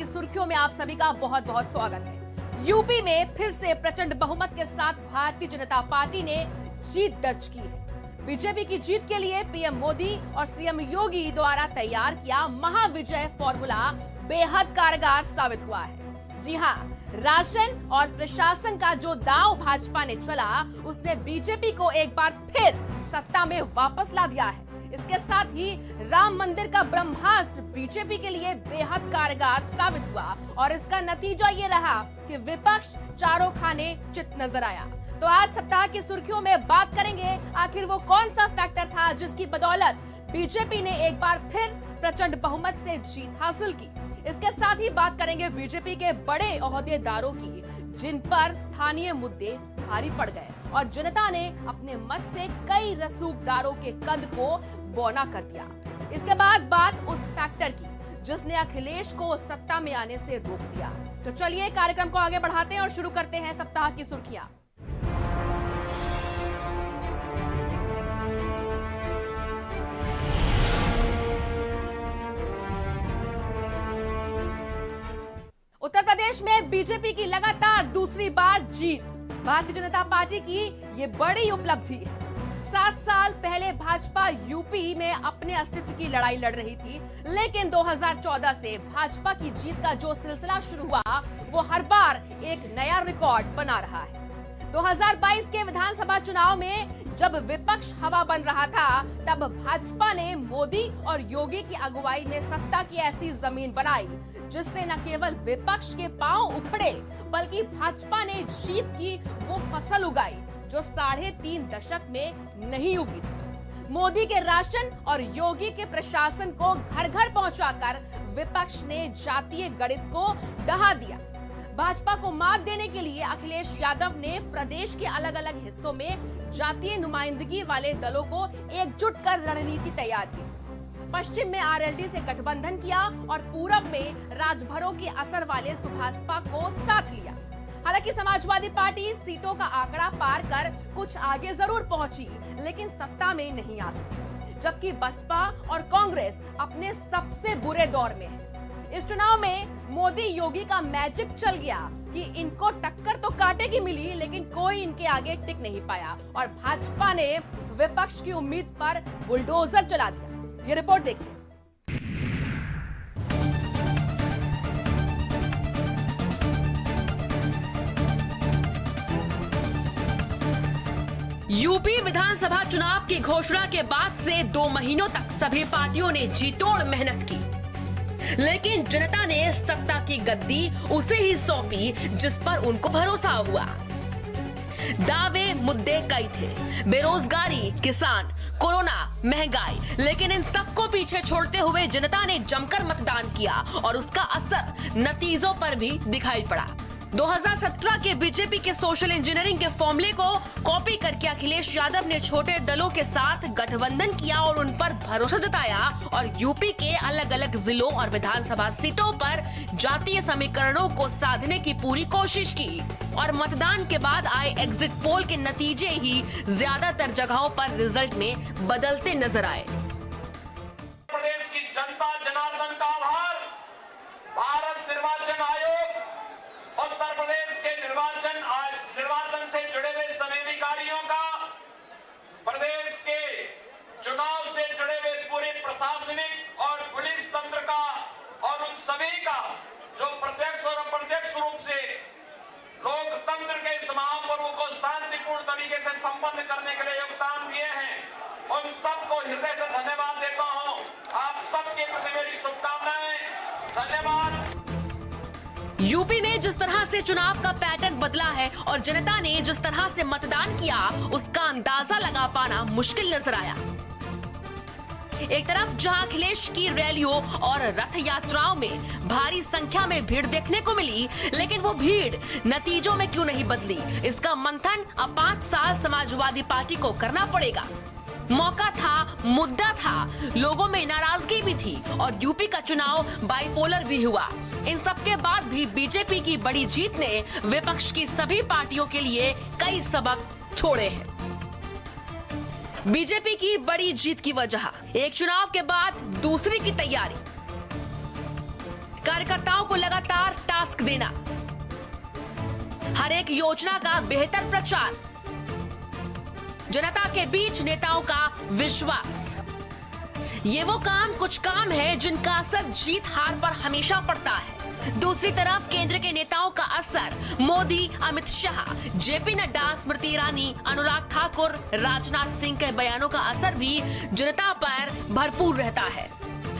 की सुर्खियों में आप सभी का बहुत बहुत स्वागत है। यूपी में फिर से प्रचंड बहुमत के साथ भारतीय जनता पार्टी ने जीत दर्ज की है। बीजेपी की जीत के लिए पीएम मोदी और सीएम योगी द्वारा तैयार किया महाविजय फॉर्मूला बेहद कारगर साबित हुआ है। जी हां, राशन और प्रशासन का जो दांव भाजपा ने चला, उसने बीजेपी को एक बार फिर सत्ता में वापस ला दिया है। इसके साथ ही राम मंदिर का ब्रह्मास्त्र बीजेपी के लिए बेहद कारगर साबित हुआ और इसका नतीजा ये रहा कि विपक्ष चारों खाने चित नजर आया। तो आज सप्ताह की सुर्खियों में बात करेंगे आखिर वो कौन सा फैक्टर था जिसकी बदौलत बीजेपी ने एक बार फिर प्रचंड बहुमत से जीत हासिल की। इसके साथ ही बात करेंगे बीजेपी के बड़े ओहदेदारों की जिन पर स्थानीय मुद्दे भारी पड़ गए और जनता ने अपने मत से कई रसूखदारों के कद को बौना कर दिया। इसके बाद बात उस फैक्टर की जिसने अखिलेश को सत्ता में आने से रोक दिया। तो चलिए कार्यक्रम को आगे बढ़ाते हैं और शुरू करते हैं सप्ताह की सुर्खियां। उत्तर प्रदेश में बीजेपी की लगातार दूसरी बार जीत भारतीय जनता पार्टी की ये बड़ी उपलब्धि है। 7 साल पहले भाजपा यूपी में अपने अस्तित्व की लड़ाई लड़ रही थी, लेकिन 2014 से भाजपा की जीत का जो सिलसिला शुरू हुआ वो हर बार एक नया रिकॉर्ड बना रहा है। 2022 के विधानसभा चुनाव में जब विपक्ष हवा बन रहा था, तब भाजपा ने मोदी और योगी की अगुवाई में सत्ता की ऐसी जमीन बनाई जिससे न केवल विपक्ष के पांव उखड़े बल्कि भाजपा ने जीत की वो फसल उगाई जो 3.5 दशक में नहीं उगी थी। मोदी के राशन और योगी के प्रशासन को घर घर पहुंचाकर विपक्ष ने जातीय गणित को दहा दिया। भाजपा को मात देने के लिए अखिलेश यादव ने प्रदेश के अलग अलग हिस्सों में जातीय नुमाइंदगी वाले दलों को एकजुट कर रणनीति तैयार की। पश्चिम में आरएलडी से गठबंधन किया और पूरब में राजभरों के असर वाले सुभाषपा को साथ लिया। हालांकि समाजवादी पार्टी सीटों का आंकड़ा पार कर कुछ आगे जरूर पहुंची, लेकिन सत्ता में नहीं आ सकी, जबकि बसपा और कांग्रेस अपने सबसे बुरे दौर में है। इस चुनाव में मोदी योगी का मैजिक चल गया कि इनको टक्कर तो कांटे की मिली, लेकिन कोई इनके आगे टिक नहीं पाया और भाजपा ने विपक्ष की उम्मीद पर बुलडोजर चला दिया। ये रिपोर्ट देखिए। यूपी विधानसभा चुनाव की घोषणा के बाद से 2 महीनों तक सभी पार्टियों ने जीतोड़ मेहनत की, लेकिन जनता ने सत्ता की गद्दी उसे ही सौंपी जिस पर उनको भरोसा हुआ। दावे मुद्दे कई थे, बेरोजगारी, किसान, कोरोना, महंगाई, लेकिन इन सबको पीछे छोड़ते हुए जनता ने जमकर मतदान किया और उसका असर नतीजों पर भी दिखाई पड़ा। 2017 के बीजेपी के सोशल इंजीनियरिंग के फॉर्मूले को कॉपी करके अखिलेश यादव ने छोटे दलों के साथ गठबंधन किया और उन पर भरोसा जताया और यूपी के अलग अलग जिलों और विधानसभा सीटों पर जातीय समीकरणों को साधने की पूरी कोशिश की और मतदान के बाद आए एग्जिट पोल के नतीजे ही ज्यादातर जगहों पर रिजल्ट में बदलते नजर आए। प्रदेश की जनता जनार्दन का आभार, भारत निर्वाचन आयोग, उत्तर प्रदेश के निर्वाचन से जुड़े हुए सभी अधिकारियों का, प्रदेश के चुनाव से जुड़े हुए पूरे प्रशासनिक और पुलिस तंत्र का और उन सभी का जो प्रत्यक्ष और अप्रत्यक्ष रूप से लोकतंत्र के इस महापर्व को शांतिपूर्ण तरीके से संपन्न करने के लिए योगदान दिए हैं, उन सबको हृदय से धन्यवाद देता हूं। आप सबके प्रति मेरी शुभकामनाएं। धन्यवाद। यूपी में जिस तरह से चुनाव का पैटर्न बदला है और जनता ने जिस तरह से मतदान किया, उसका अंदाजा लगा पाना मुश्किल नजर आया। एक तरफ जहां अखिलेश की रैलियों और रथ यात्राओं में भारी संख्या में भीड़ देखने को मिली, लेकिन वो भीड़ नतीजों में क्यों नहीं बदली, इसका मंथन अब 5 साल समाजवादी पार्टी को करना पड़ेगा। मौका था, मुद्दा था, लोगों में नाराजगी भी थी और यूपी का चुनाव बाइपोलर भी हुआ। इन सब के बाद भी बीजेपी की बड़ी जीत ने विपक्ष की सभी पार्टियों के लिए कई सबक छोड़े हैं। बीजेपी की बड़ी जीत की वजह, एक चुनाव के बाद दूसरे की तैयारी। कार्यकर्ताओं को लगातार टास्क देना, हर एक योजना का बेहतर प्रचार, जनता के बीच नेताओं का विश्वास, ये वो कुछ काम है जिनका असर जीत हार पर हमेशा पड़ता है। दूसरी तरफ केंद्र के नेताओं का असर मोदी, अमित शाह, जेपी नड्डा, स्मृति ईरानी, अनुराग ठाकुर, राजनाथ सिंह के बयानों का असर भी जनता पर भरपूर रहता है।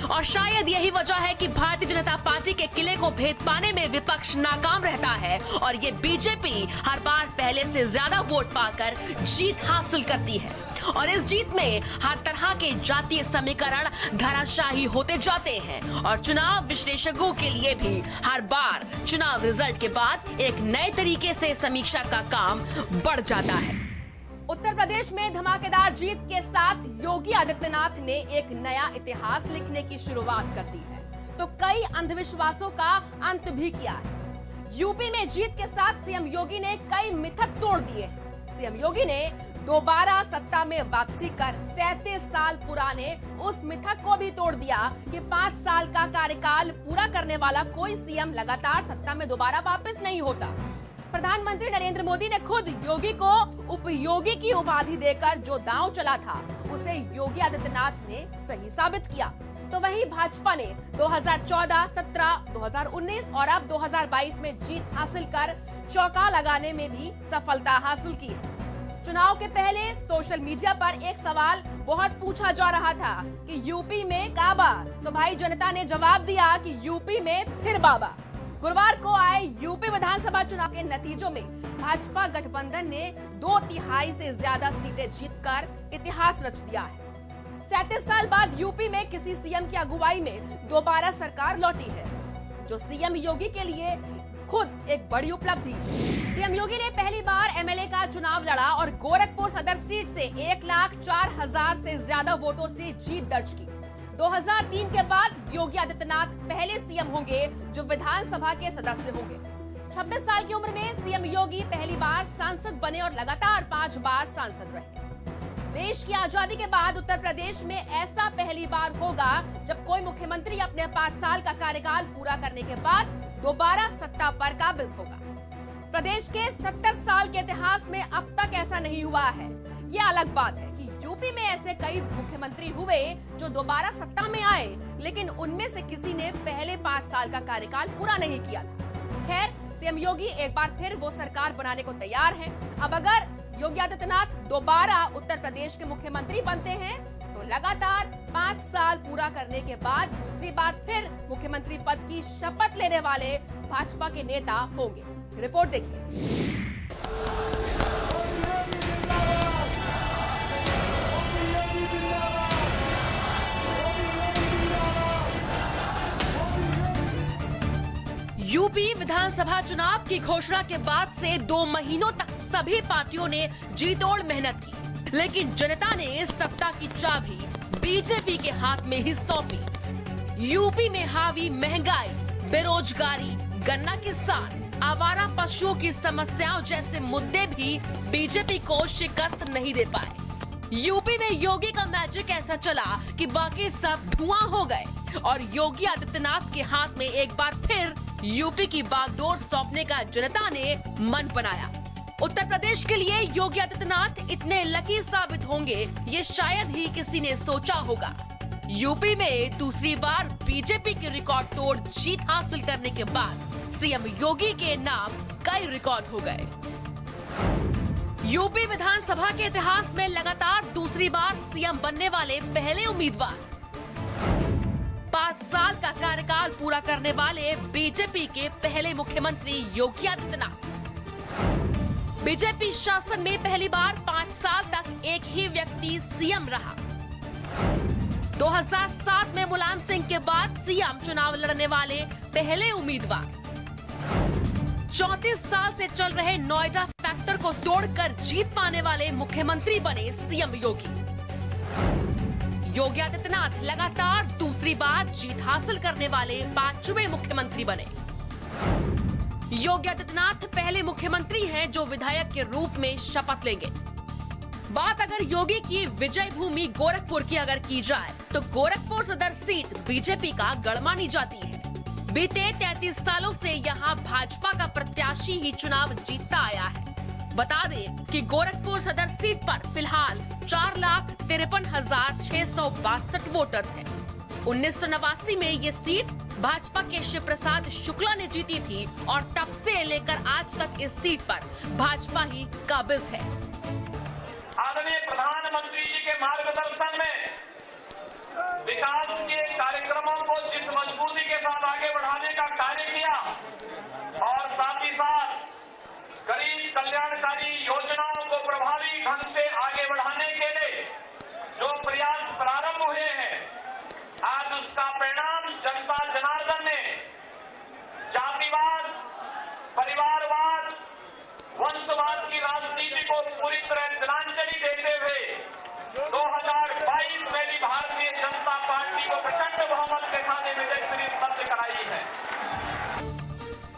और शायद यही वजह है कि भारतीय जनता पार्टी के किले को भेद पाने में विपक्ष नाकाम रहता है और ये बीजेपी हर बार पहले से ज्यादा वोट पाकर जीत हासिल करती है। और इस जीत में हर तरह के जातीय समीकरण धराशायी होते जाते हैं और चुनाव विश्लेषकों के लिए भी हर बार चुनाव रिजल्ट के बाद एक नए तरीके से समीक्षा का काम बढ़ जाता है। उत्तर प्रदेश में धमाकेदार जीत के साथ योगी आदित्यनाथ ने एक नया इतिहास लिखने की शुरुआत कर दी है, तो कई अंधविश्वासों का अंत भी किया है। यूपी में जीत के साथ सीएम योगी ने कई मिथक तोड़ दिए। सीएम योगी ने दोबारा सत्ता में वापसी कर 37 साल पुराने उस मिथक को भी तोड़ दिया कि 5 साल का कार्यकाल पूरा करने वाला कोई सीएम लगातार सत्ता में दोबारा वापस नहीं होता। प्रधानमंत्री नरेंद्र मोदी ने खुद योगी को उपयोगी की उपाधि देकर जो दांव चला था उसे योगी आदित्यनाथ ने सही साबित किया। तो वहीं भाजपा ने 2014, 17, 2019 और अब 2022 में जीत हासिल कर चौका लगाने में भी सफलता हासिल की है। चुनाव के पहले सोशल मीडिया पर एक सवाल बहुत पूछा जा रहा था कि यूपी में काबा, तो भाई जनता ने जवाब दिया कि यूपी में फिर बाबा। गुरुवार को आए यूपी विधानसभा चुनाव के नतीजों में भाजपा गठबंधन ने 2/3 से ज्यादा सीटें जीतकर इतिहास रच दिया है। 37 साल बाद यूपी में किसी सीएम की अगुवाई में दोबारा सरकार लौटी है, जो सीएम योगी के लिए खुद एक बड़ी उपलब्धि। सीएम योगी ने पहली बार एमएलए का चुनाव लड़ा और गोरखपुर सदर सीट से 1,04,000 से ज्यादा वोटों से जीत दर्ज की। 2003 के बाद योगी आदित्यनाथ पहले सीएम होंगे जो विधानसभा के सदस्य होंगे। 26 साल की उम्र में सीएम योगी पहली बार सांसद बने और लगातार 5 बार सांसद रहे। देश की आजादी के बाद उत्तर प्रदेश में ऐसा पहली बार होगा जब कोई मुख्यमंत्री अपने 5 साल का कार्यकाल पूरा करने के बाद दोबारा सत्ता पर काबिज होगा। प्रदेश के 70 साल के इतिहास में अब तक ऐसा नहीं हुआ है। ये अलग बात है कि यूपी में ऐसे कई मुख्यमंत्री हुए जो दोबारा सत्ता में आए, लेकिन उनमें से किसी ने पहले 5 साल का कार्यकाल पूरा नहीं किया था। खैर, सीएम योगी एक बार फिर वो सरकार बनाने को तैयार हैं। अब अगर योगी आदित्यनाथ दोबारा उत्तर प्रदेश के मुख्यमंत्री बनते हैं तो लगातार 5 साल पूरा करने के बाद दूसरी बार फिर मुख्यमंत्री पद की शपथ लेने वाले भाजपा के नेता होंगे। रिपोर्ट देखिए। यूपी विधानसभा चुनाव की घोषणा के बाद से 2 महीनों तक सभी पार्टियों ने जीतोड़ मेहनत की, लेकिन जनता ने इस सत्ता की चाबी बीजेपी के हाथ में ही सौंपी। यूपी में हावी महंगाई, बेरोजगारी, गन्ना किसान, आवारा पशुओं की समस्याओं जैसे मुद्दे भी बीजेपी को शिकस्त नहीं दे पाए। यूपी में योगी का मैजिक ऐसा चला कि बाकी सब धुआं हो गए और योगी आदित्यनाथ के हाथ में एक बार फिर यूपी की बागडोर सौंपने का जनता ने मन बनाया। उत्तर प्रदेश के लिए योगी आदित्यनाथ इतने लकी साबित होंगे ये शायद ही किसी ने सोचा होगा। यूपी में दूसरी बार बीजेपी की रिकॉर्ड तोड़ जीत हासिल करने के बाद सीएम योगी के नाम कई रिकॉर्ड हो गए। यूपी विधानसभा के इतिहास में लगातार दूसरी बार सीएम बनने वाले पहले उम्मीदवार, 5 साल का कार्यकाल पूरा करने वाले बीजेपी के पहले मुख्यमंत्री योगी आदित्यनाथ। बीजेपी शासन में पहली बार 5 साल तक एक ही व्यक्ति सीएम रहा। 2007 में मुलायम सिंह के बाद सीएम चुनाव लड़ने वाले पहले उम्मीदवार। 34 साल से चल रहे नोएडा फैक्टर को तोड़कर जीत पाने वाले मुख्यमंत्री बने सीएम योगी। योगी आदित्यनाथ लगातार दूसरी बार जीत हासिल करने वाले 5वें मुख्यमंत्री बने। योगी आदित्यनाथ पहले मुख्यमंत्री हैं जो विधायक के रूप में शपथ लेंगे। बात अगर योगी की विजय भूमि गोरखपुर की अगर की जाए तो गोरखपुर सदर सीट बीजेपी का गढ़ मानी जाती है। बीते 33 सालों से यहाँ भाजपा का प्रत्याशी ही चुनाव जीतता आया है। बता दें कि गोरखपुर सदर सीट पर फिलहाल 4,53,662 वोटर्स हैं। 1989 में ये सीट भाजपा के शिव प्रसाद शुक्ला ने जीती थी और तब से लेकर आज तक इस सीट पर भाजपा ही काबिज है। आदरणीय प्रधानमंत्री जी के मार्गदर्शन में विकास के कार्यक्रमों को जिस मजबूती के साथ आगे बढ़ाने का कार्य किया और साथ ही साथ गरीब कल्याणकारी योजनाओं को प्रभावी ढंग से आगे बढ़ाने के लिए जो प्रयास प्रारंभ हुए हैं, आज उसका परिणाम जनता जनार्दन ने जातिवाद, परिवारवाद, वंशवाद की राजनीति को पूरी तरह तिलांजलि देते हुए 2022 में भी भारतीय जनता पार्टी को प्रचंड बहुमत के साथ विजय श्री उपलब्ध कराई है।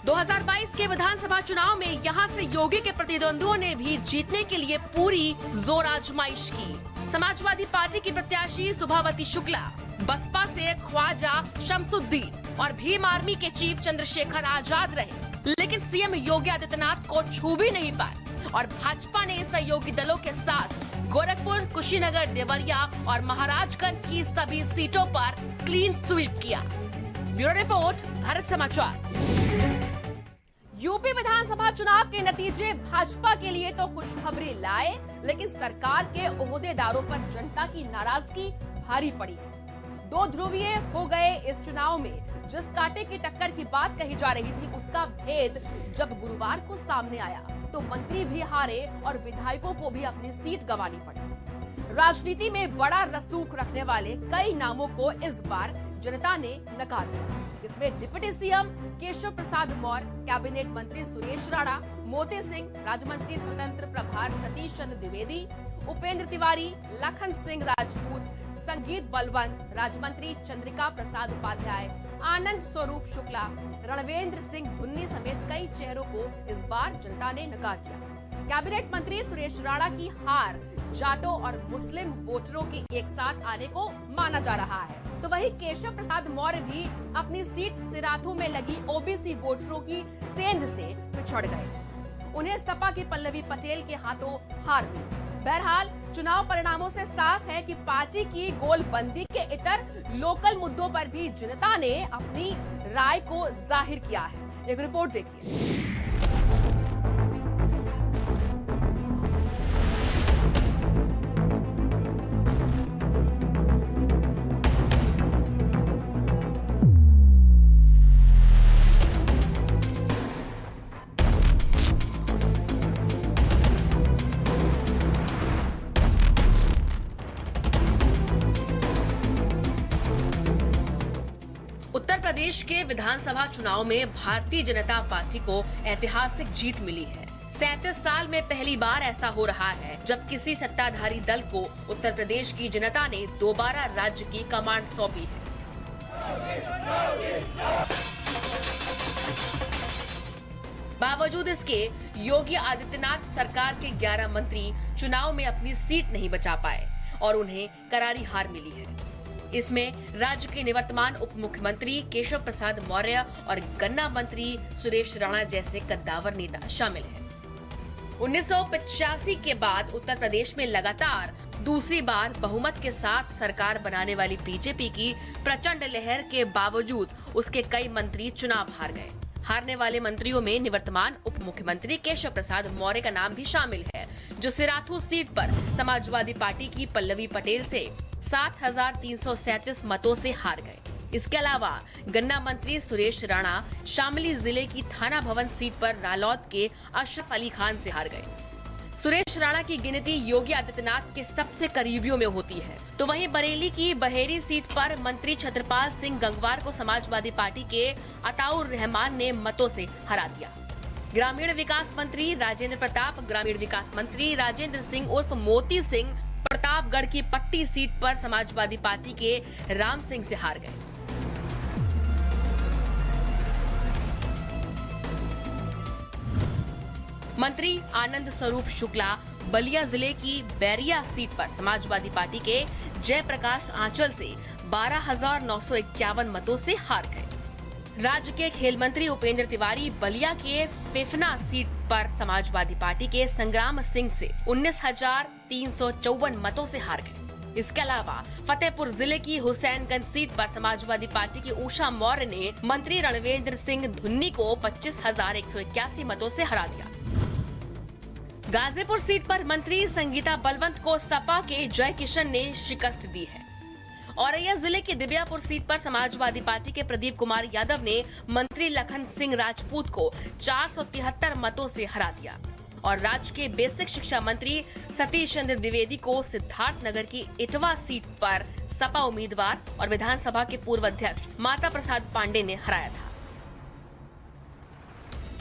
2022 के विधानसभा चुनाव में यहां से योगी के प्रतिद्वंदियों ने भी जीतने के लिए पूरी जोर आजमाइश की। समाजवादी पार्टी की प्रत्याशी सुभावती शुक्ला, बसपा से ख्वाजा शमसुद्दीन और भीम आर्मी के चीफ चंद्रशेखर आजाद रहे, लेकिन सीएम योगी आदित्यनाथ को छू भी नहीं पाए और भाजपा ने सहयोगी दलों के साथ गोरखपुर, कुशीनगर, देवरिया और महाराजगंज की सभी सीटों पर क्लीन स्वीप किया। ब्यूरो रिपोर्ट, भारत समाचार। यूपी विधानसभा चुनाव के नतीजे भाजपा के लिए तो खुशखबरी लाए, लेकिन सरकार के ओहदेदारों पर जनता की नाराजगी भारी पड़ी है। दो ध्रुवीय हो गए इस चुनाव में जिस कांटे की टक्कर की बात कही जा रही थी, उसका भेद जब गुरुवार को सामने आया तो मंत्री भी हारे और विधायकों को भी अपनी सीट गंवानी पड़ी। राजनीति में बड़ा रसूख रखने वाले कई नामों को इस बार जनता ने नकार दिया। इसमें deputy CM Keshav Prasad Maurya, cabinet मंत्री सुरेश राणा, मोती सिंह, राज्य मंत्री स्वतंत्र प्रभार सतीश चंद्र द्विवेदी, उपेंद्र तिवारी, लखन सिंह राजपूत, संगीत बलवंत, राज्य मंत्री चंद्रिका प्रसाद उपाध्याय, आनंद स्वरूप शुक्ला, रणवेंद्र सिंह धुन्नी समेत कई चेहरों को इस बार जनता ने नकार दिया। कैबिनेट मंत्री सुरेश राणा की हार जाटों और मुस्लिम वोटरों के एक साथ आने को माना जा रहा है, तो वहीं केशव प्रसाद मौर्य भी अपनी सीट सिराथू में लगी ओबीसी वोटरों की सेंध से पिछड़ गए। उन्हें सपा की पल्लवी पटेल के हाथों हार मिली। बहरहाल चुनाव परिणामों से साफ है कि पार्टी की गोलबंदी के इतर लोकल मुद्दों पर भी जनता ने अपनी राय को जाहिर किया है। एक रिपोर्ट देखिए। उत्तर प्रदेश के विधानसभा चुनाव में भारतीय जनता पार्टी को ऐतिहासिक जीत मिली है। 37 साल में पहली बार ऐसा हो रहा है जब किसी सत्ताधारी दल को उत्तर प्रदेश की जनता ने दोबारा राज्य की कमान सौंपी है। बावजूद इसके योगी आदित्यनाथ सरकार के 11 मंत्री चुनाव में अपनी सीट नहीं बचा पाए और उन्हें करारी हार मिली है। इसमें राज्य के निवर्तमान उप मुख्यमंत्री केशव प्रसाद मौर्य और गन्ना मंत्री सुरेश राणा जैसे कद्दावर नेता शामिल हैं। 1985 के बाद उत्तर प्रदेश में लगातार दूसरी बार बहुमत के साथ सरकार बनाने वाली बीजेपी की प्रचंड लहर के बावजूद उसके कई मंत्री चुनाव हार गए। हारने वाले मंत्रियों में निवर्तमान उप मुख्यमंत्री केशव प्रसाद मौर्य का नाम भी शामिल है, जो सिराथू सीट पर समाजवादी पार्टी की पल्लवी पटेल से 7,337 मतों से हार गए। इसके अलावा गन्ना मंत्री सुरेश राणा शामली जिले की थाना भवन सीट पर रालौद के अशरफ अली खान से हार गए। सुरेश राणा की गिनती योगी आदित्यनाथ के सबसे करीबियों में होती है, तो वहीं बरेली की बहेरी सीट पर मंत्री छत्रपाल सिंह गंगवार को समाजवादी पार्टी के अताउर रहमान ने मतों से हरा दिया। ग्रामीण विकास मंत्री राजेंद्र प्रताप ग्रामीण विकास मंत्री राजेंद्र सिंह उर्फ मोती सिंह प्रतापगढ़ की पट्टी सीट पर समाजवादी पार्टी के राम सिंह से हार गए। मंत्री आनंद स्वरूप शुक्ला बलिया जिले की बैरिया सीट पर समाजवादी पार्टी के जयप्रकाश आंचल से 12,951 मतों से हार गए। राज्य के खेल मंत्री उपेंद्र तिवारी बलिया के फेफना सीट पर समाजवादी पार्टी के संग्राम सिंह से 19,354 मतों से हार गए। इसके अलावा फतेहपुर जिले की हुसैनगंज सीट पर समाजवादी पार्टी की उषा मौर्य ने मंत्री रणवेंद्र सिंह धुन्नी को 25,181 मतों से हरा दिया। गाजीपुर सीट पर मंत्री संगीता बलवंत को सपा के जय किशन ने शिकस्त दी है। औरैया जिले की दिव्यापुर सीट पर समाजवादी पार्टी के प्रदीप कुमार यादव ने मंत्री लखन सिंह राजपूत को 473 मतों से हरा दिया और राज्य के बेसिक शिक्षा मंत्री सतीश चंद्र द्विवेदी को सिद्धार्थनगर की इटवा सीट पर सपा उम्मीदवार और विधानसभा के पूर्व अध्यक्ष माता प्रसाद पांडे ने हराया था।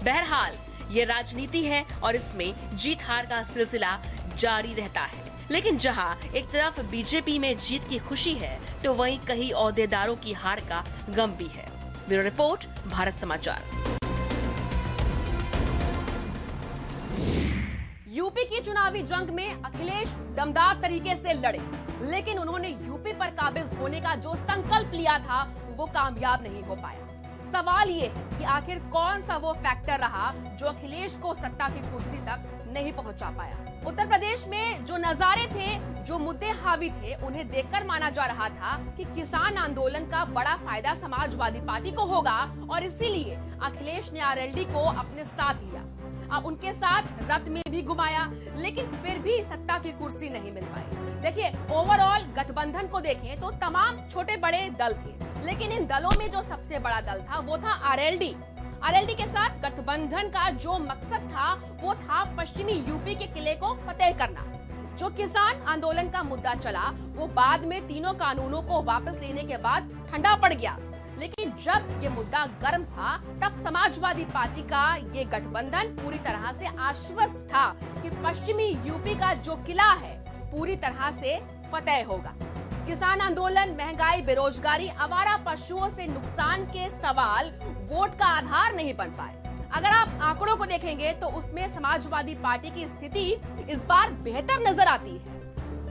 बहरहाल ये राजनीति है और इसमें जीत हार का सिलसिला जारी रहता है, लेकिन जहां एक तरफ बीजेपी में जीत की खुशी है तो वहीं कई ओहदेदारों की हार का गम भी है। ब्यूरो रिपोर्ट, भारत समाचार। यूपी की चुनावी जंग में अखिलेश दमदार तरीके से लड़े, लेकिन उन्होंने यूपी पर काबिज होने का जो संकल्प लिया था वो कामयाब नहीं हो पाया। सवाल ये है कि आखिर कौन सा वो फैक्टर रहा जो अखिलेश को सत्ता की कुर्सी तक नहीं पहुंचा पाया। उत्तर प्रदेश में जो नजारे थे, जो मुद्दे हावी थे, उन्हें देखकर माना जा रहा था कि किसान आंदोलन का बड़ा फायदा समाजवादी पार्टी को होगा और इसीलिए अखिलेश ने आरएलडी को अपने साथ लिया। अब उनके साथ रथ में भी घुमाया, लेकिन फिर भी सत्ता की कुर्सी नहीं मिल पाई। देखिए, ओवरऑल गठबंधन को देखें तो तमाम छोटे बड़े दल थे, लेकिन इन दलों में जो सबसे बड़ा दल था वो था आरएलडी। आरएलडी के साथ गठबंधन का जो मकसद था वो था पश्चिमी यूपी के किले को फतेह करना। जो किसान आंदोलन का मुद्दा चला वो बाद में तीनों कानूनों को वापस लेने के बाद ठंडा पड़ गया, लेकिन जब ये मुद्दा गर्म था तब समाजवादी पार्टी का ये गठबंधन पूरी तरह से आश्वस्त था कि पश्चिमी यूपी का जो किला है पूरी तरह से फतेह होगा। किसान आंदोलन, महंगाई, बेरोजगारी, आवारा पशुओं से नुकसान के सवाल वोट का आधार नहीं बन पाए। अगर आप आंकड़ों को देखेंगे तो उसमें समाजवादी पार्टी की स्थिति इस बार बेहतर नजर आती है।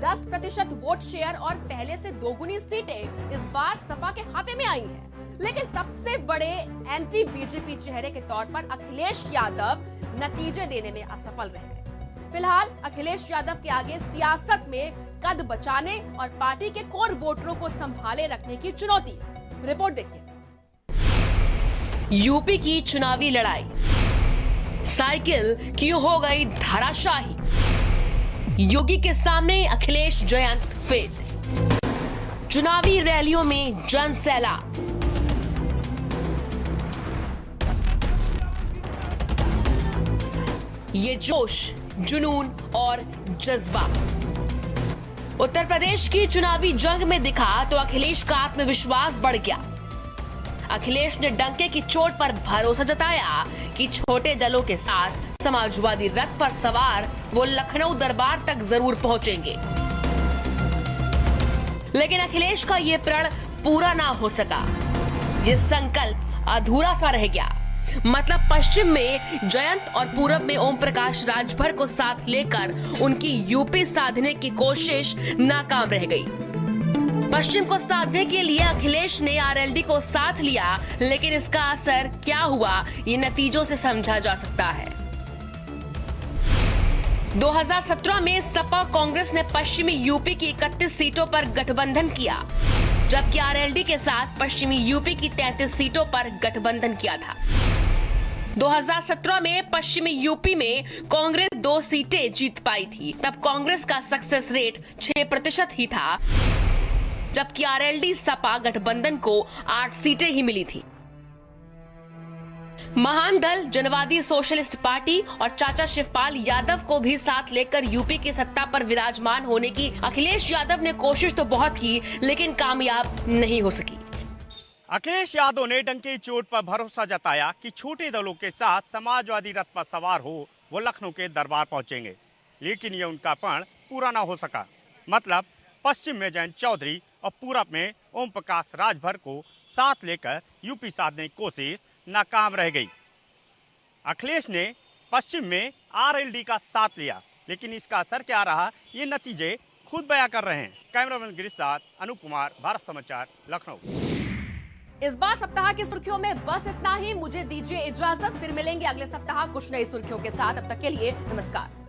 10% वोट शेयर और पहले से दोगुनी सीटें इस बार सपा के खाते में आई हैं। लेकिन सबसे बड़े एंटी बीजेपी चेहरे के तौर पर अखिलेश यादव नतीजे देने में असफल रह गए। फिलहाल अखिलेश यादव के आगे सियासत में कद बचाने और पार्टी के कोर वोटरों को संभाले रखने की चुनौती है। रिपोर्ट देखिए। यूपी की चुनावी लड़ाई, साइकिल क्यों हो गई धराशाही? योगी के सामने अखिलेश जयंत फेल। चुनावी रैलियों में जन सैलाब। ये जोश, जुनून और जज्बा उत्तर प्रदेश की चुनावी जंग में दिखा तो अखिलेश का आत्मविश्वास बढ़ गया। अखिलेश ने डंके की चोट पर भरोसा जताया कि छोटे दलों के साथ समाजवादी रथ पर सवार वो लखनऊ दरबार तक जरूर पहुंचेंगे। लेकिन अखिलेश का ये प्रण पूरा ना हो सका। ये संकल्प अधूरा सा रह गया। मतलब पश्चिम में जयंत और पूरब में ओम प्रकाश राजभर को साथ लेकर उनकी यूपी साधने की कोशिश नाकाम रह गई। पश्चिम को साधने के लिए अखिलेश ने आरएलडी को साथ लिया, लेकिन इसका असर क्या हुआ ये नतीजों से समझा जा सकता है। 2017 में सपा कांग्रेस ने पश्चिमी यूपी की 31 सीटों पर गठबंधन किया, जबकि आरएलडी के साथ पश्चिमी यूपी की 33 सीटों पर गठबंधन किया था। 2017 में पश्चिमी यूपी में कांग्रेस 2 सीटें जीत पाई थी। तब कांग्रेस का सक्सेस रेट 6% ही था, जबकि आरएलडी सपा गठबंधन को 8 सीटें ही मिली थी। महान दल जनवादी सोशलिस्ट पार्टी और चाचा शिवपाल यादव को भी साथ लेकर यूपी की सत्ता पर विराजमान होने की अखिलेश यादव ने कोशिश तो बहुत की, लेकिन कामयाब नहीं हो सकी। अखिलेश यादव ने डंके की चोट पर भरोसा जताया कि छोटे दलों के साथ समाजवादी रथ पर सवार हो वो लखनऊ के दरबार पहुंचेंगे, लेकिन ये उनका प्रण पूरा ना हो सका। मतलब पश्चिम में जयंत चौधरी और पूरब में ओम प्रकाश राजभर को साथ लेकर यूपी साधने की कोशिश नाकाम रह गई। अखिलेश ने पश्चिम में आरएलडी का साथ लिया, लेकिन इसका असर क्या रहा ये नतीजे खुद बयां कर रहे हैं। कैमरामैन गिरीश साथ अनूप कुमार, भारत समाचार, लखनऊ। इस बार सप्ताह की सुर्खियों में बस इतना ही। मुझे दीजिए इजाजत, फिर मिलेंगे अगले सप्ताह कुछ नई सुर्खियों के साथ। अब तक के लिए नमस्कार।